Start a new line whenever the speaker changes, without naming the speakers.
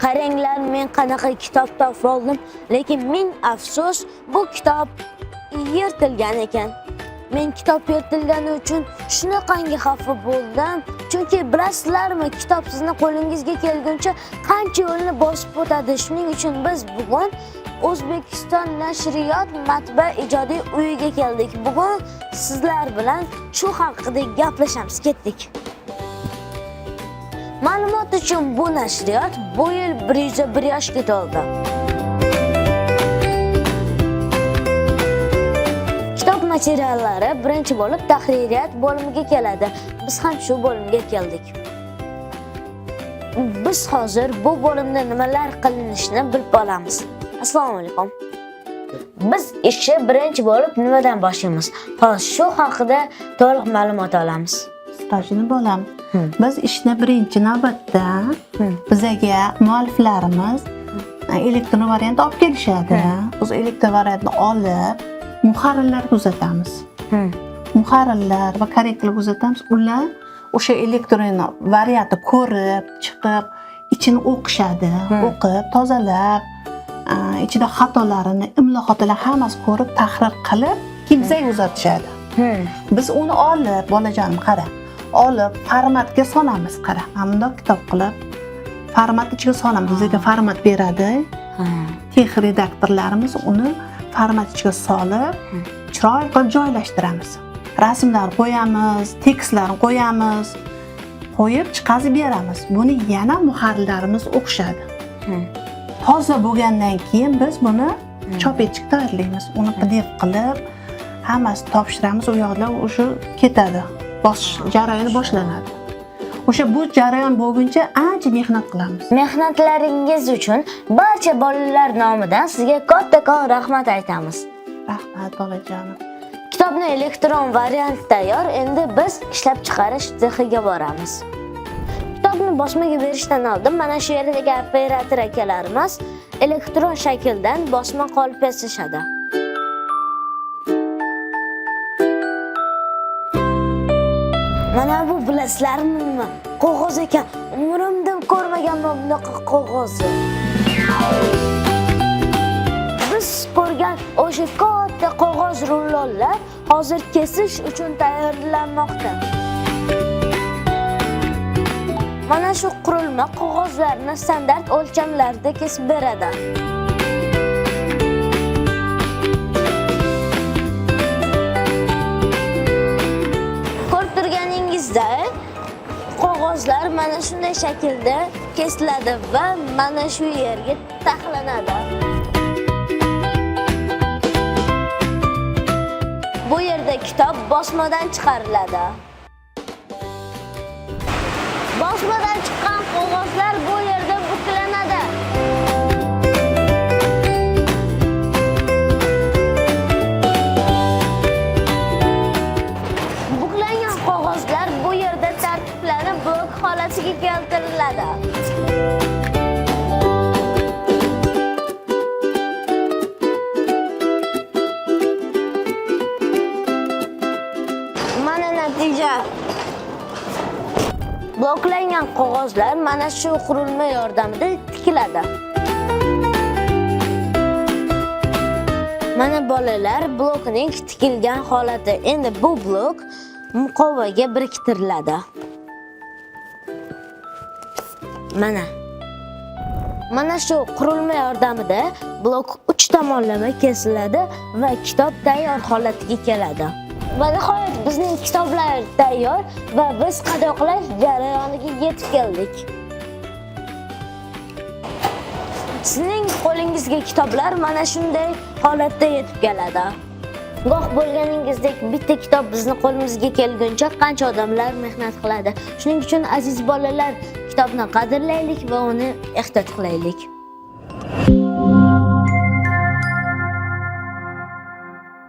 Qaranglar, men qanaqa kitob topib oldim, lekin ming afsus, bu kitob yirtilgan ekan. Men kitob yirtilgani uchun shunaqangi xafa bo'ldim. Chunki bilasizlarmi, kitob sizning qo'lingizga kelguncha qancha yo'lni bosib o'tadi. Shuning uchun biz bugun O'zbekiston nashriyot matbaa ijodiy uyiga keldik. Bugun sizlar bilan shu haqida gaplashamiz, ketdik. Ma'lumot uchun bu nashriyot bu yil 101 yoshga to'ldi. Kitob materiallari birinchi bo'lib tahririyat bo'limiga keladi. Biz ham shu bo'limga keldik. Biz hozir bu bo'limda nimalar qilinishini bilib olamiz. Assalomu alaykum. Biz ishni birinchi bo'lib nimadan boshlaymiz? Hozir shu haqida to'liq ma'lumot olamiz.
Stajni bo'lam. Biz ishni birinchi navbatda bizaga mualliflarimiz elektron variant olib kelishadi. O'z elektron variantni olib muharrirlarga uzatamiz. Muharrirlar va korrektorlarga uzatamiz. Ular o'sha elektron variantni ko'rib, chiqib, ichini o'qishadi, o'qib, tozalab, ichida xatolarini, imlo xatolarini hammasi ko'rib, tahrir qilib, bizga uzatishadi. Biz uni olib, bolajonim qara, olib formatga solamiz, qara. Mana kitob qilib format ichiga solamiz. Bizga format beradi. Texnik redaktorlarimiz uni format ichiga solib, chiroyli qilib joylashtiramiz. Rasmlar qo'yamiz, tekstlarni qo'yamiz, qo'yib chiqazib beramiz. Buni yana muharrirlarimiz o'qishadi. Toza bo'lgandan keyin biz buni chop etishga tayyorlaymiz. Uni PDF qilib, hammasi topshiramiz, u yoqlar o'sha ketadi. Jarayoni boshlanadi. O'sha bu jarayon bo'lguncha ancha mehnat qilamiz.
Mehnatlaringiz uchun barcha bolalar nomidan sizga kattakon rahmat aytamiz.
Rahmat bolajonim.
Kitobni elektron variant tayyor, endi biz ishlab chiqarish sexiga boramiz. Kitobni bosmaga berishdan oldin mana shu yerdagi operator akalarimiz elektron shakldan bosma qolip yasashadi. Mana bu bilasizlarmi nima? Qog'oz ekan. Umrimda ko'rmaganman bunaqa qog'ozni. Biz ko'rgan o'sha katta qog'oz rullonlar hozir kesish uchun tayyorlanmoqda. Mana shu qurilma qog'ozlarni standart o'lchamlarda kesib beradi. Ko'rib turganingizda qog'ozlar mana shunday shaklda kesiladi va mana shu yerga taxlanadi. Bu yerda kitob bosmadan chiqariladi. Bosmadan chiqqan qog'ozlar bu yerda buklanadi. Buklangan qog'ozlar bu yerda tartiblanib blok holatiga keltiriladi. Mana natija. Bloklangan qog'ozlar mana shu qurilma yordamida tikiladi. Mana bolalar blokning tikilgan holati. Endi bu blok muqovaga biriktiriladi. Mana shu qurilma yordamida blok 3 tomonlama kesiladi va kitob tayyor holatiga keladi. Va nihoyat bizning kitoblar tayyor va biz qadoqlash jarayoniga yetib keldik. Sizning qo'lingizga kitoblar mana shunday holatda yetib keladi. Goh bo'lganingizdek bitta kitob bizning qo'limizga kelguncha qancha odamlar mehnat qiladi. Shuning uchun aziz bolalar, kitobni qadrlaylik va uni ehtiyot qilaylik.